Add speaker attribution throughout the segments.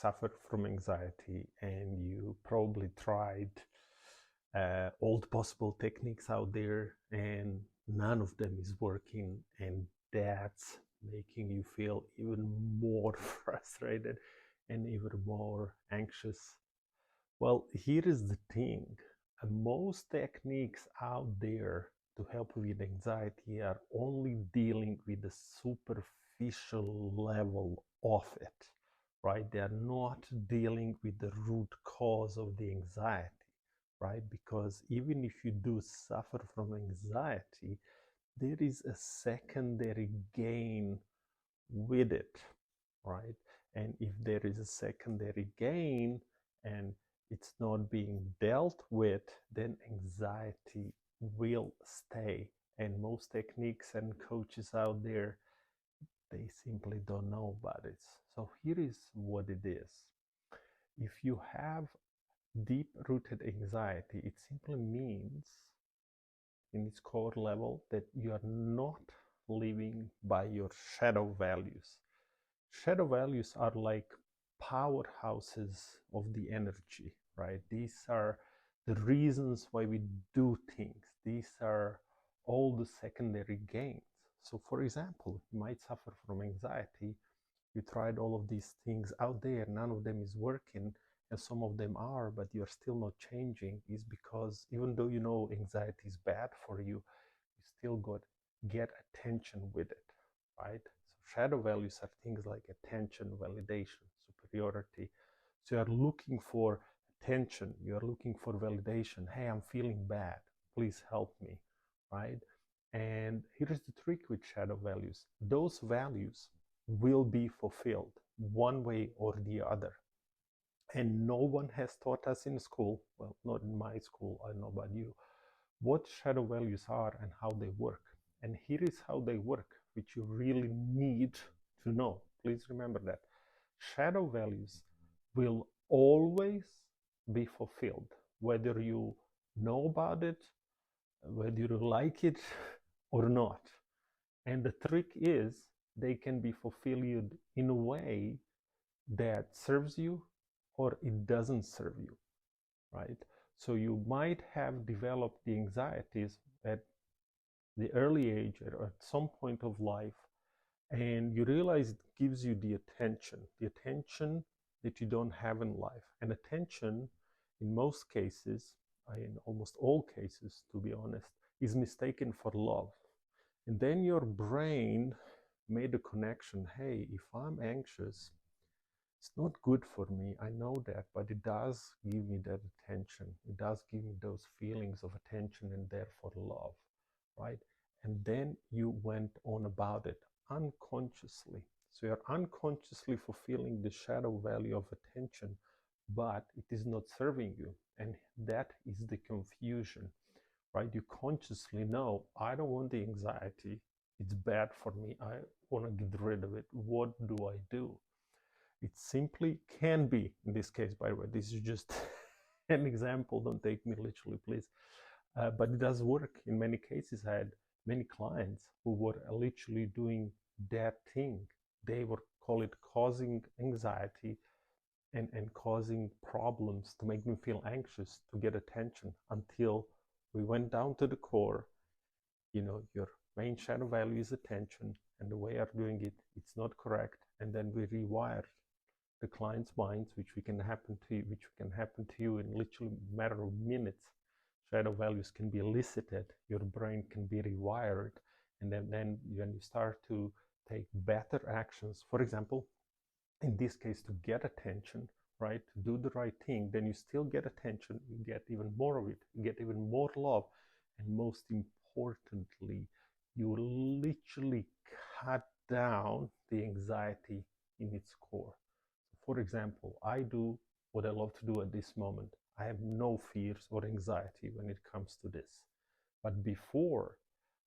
Speaker 1: suffer from anxiety and you probably tried all the possible techniques out there and none of them is working, and that's making you feel even more frustrated and even more anxious. Well, here is the thing. Most techniques out there to help with anxiety are only dealing with the superficial level of it, right? They are not dealing with the root cause of the anxiety, right? Because even if you do suffer from anxiety, there is a secondary gain with it, right? And if there is a secondary gain and it's not being dealt with, then anxiety will stay. And most techniques and coaches out there, they simply don't know about it. So here is what it is. If you have deep rooted anxiety, it simply means in its core level that you are not living by your shadow values. Shadow values are like powerhouses of the energy, right? These are the reasons why we do things. These are all the secondary gains. So, for example, you might suffer from anxiety. You tried all of these things out there, none of them is working, and some of them are, but you're still not changing, is because even though you know anxiety is bad for you, you still got get attention with it, right? So shadow values are things like attention, validation, superiority. So you are looking for attention, you are looking for validation. Hey, I'm feeling bad, please help me, right? And here's the trick with shadow values. Those values will be fulfilled one way or the other. And no one has taught us in school, well, not in my school, I don't know about you, what shadow values are and how they work. And here is how they work, which you really need to know. Please remember that. Shadow values will always be fulfilled, whether you know about it, whether you like it or not. And the trick is they can be fulfilled in a way that serves you or it doesn't serve you, right? So you might have developed the anxieties at the early age or at some point of life, and you realize it gives you the attention that you don't have in life. And attention, in most cases, in almost all cases, to be honest, is mistaken for love. And then your brain made a connection. Hey, if I'm anxious, it's not good for me. I know that, but it does give me that attention. It does give me those feelings of attention and therefore love, right? And then you went on about it unconsciously. So you're unconsciously fulfilling the shadow value of attention, but it is not serving you. And that is the confusion, right? You consciously know, I don't want the anxiety. It's bad for me. I want to get rid of it. What do I do? It simply can be, in this case, by the way, this is just an example, don't take me literally, please. But it does work in many cases. I had many clients who were literally doing that thing. They were, call it, causing anxiety and causing problems to make them feel anxious to get attention until we went down to the core. You know, your main shadow value is attention, and the way you're doing it, it's not correct. And then we rewired the client's minds, which can happen to you in literally a matter of minutes. Shadow values can be elicited, your brain can be rewired, and then when you start to take better actions, for example, in this case, to get attention, right, to do the right thing, then you still get attention, you get even more of it, you get even more love, and most importantly, you literally cut down the anxiety in its core. For example, I do what I love to do at this moment. I have no fears or anxiety when it comes to this. But before,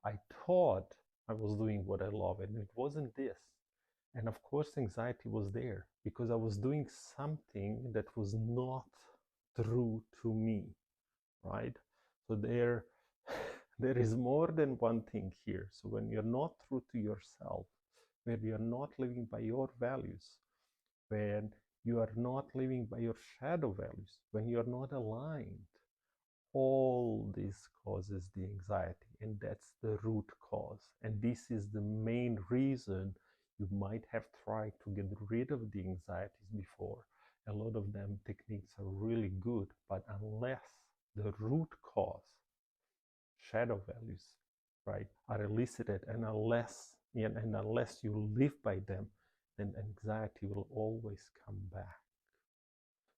Speaker 1: I thought I was doing what I love, and it wasn't this. And of course, anxiety was there because I was doing something that was not true to me, right? So there is more than one thing here. So when you're not true to yourself, when you're not living by your values, when You are not living by your shadow values. When you are not aligned, all this causes the anxiety, and that's the root cause. And this is the main reason you might have tried to get rid of the anxieties before. A lot of them techniques are really good, but unless the root cause, shadow values, right, are elicited, and unless you live by them, then anxiety will always come back.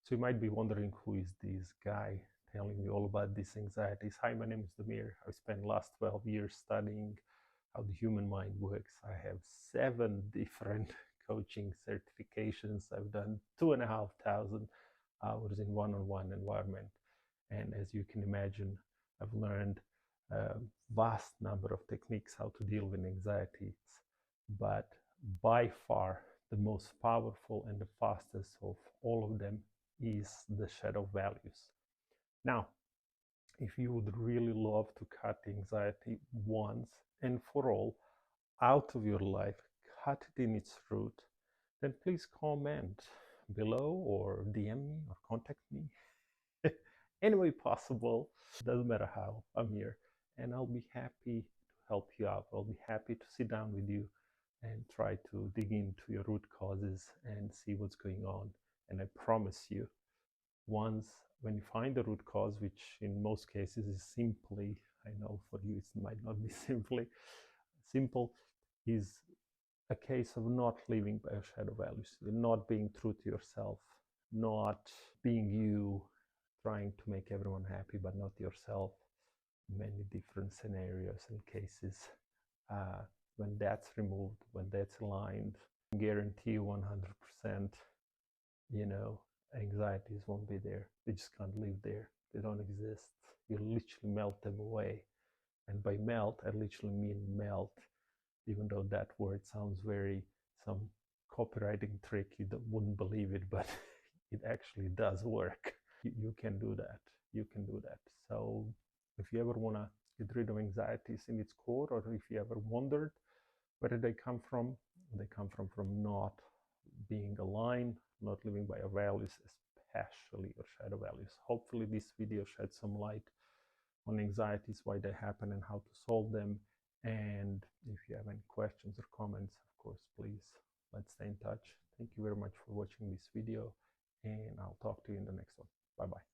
Speaker 1: So you might be wondering, who is this guy telling me all about these anxieties? Hi, my name is Damir. I've spent the last 12 years studying how the human mind works. I have 7 different coaching certifications. I've done 2,500 hours in one-on-one environment. And as you can imagine, I've learned a vast number of techniques how to deal with anxieties. But by far, the most powerful and the fastest of all of them is the shadow values. Now, if you would really love to cut anxiety once and for all out of your life, cut it in its root, then please comment below or DM me or contact me any way possible. Doesn't matter how, I'm here, and I'll be happy to help you out. I'll be happy to sit down with you and try to dig into your root causes and see what's going on. And I promise you, once when you find the root cause, which in most cases is simply, I know for you it might not be simple, is a case of not living by your shadow values, not being true to yourself, not being you, trying to make everyone happy but not yourself. Many different scenarios and cases. When that's removed, when that's aligned, I guarantee you 100%, anxieties won't be there. They just can't live there. They don't exist. You literally melt them away. And by melt, I literally mean melt, even though that word sounds very some copywriting trick. You wouldn't believe it, but it actually does work. You can do that. You can do that. So if you ever want to get rid of anxieties in its core, or if you ever wondered where they come from not being aligned, not living by your values, especially your shadow values. Hopefully this video shed some light on anxieties, why they happen and how to solve them. And if you have any questions or comments, of course, please, let's stay in touch. Thank you very much for watching this video, and I'll talk to you in the next one. Bye-bye.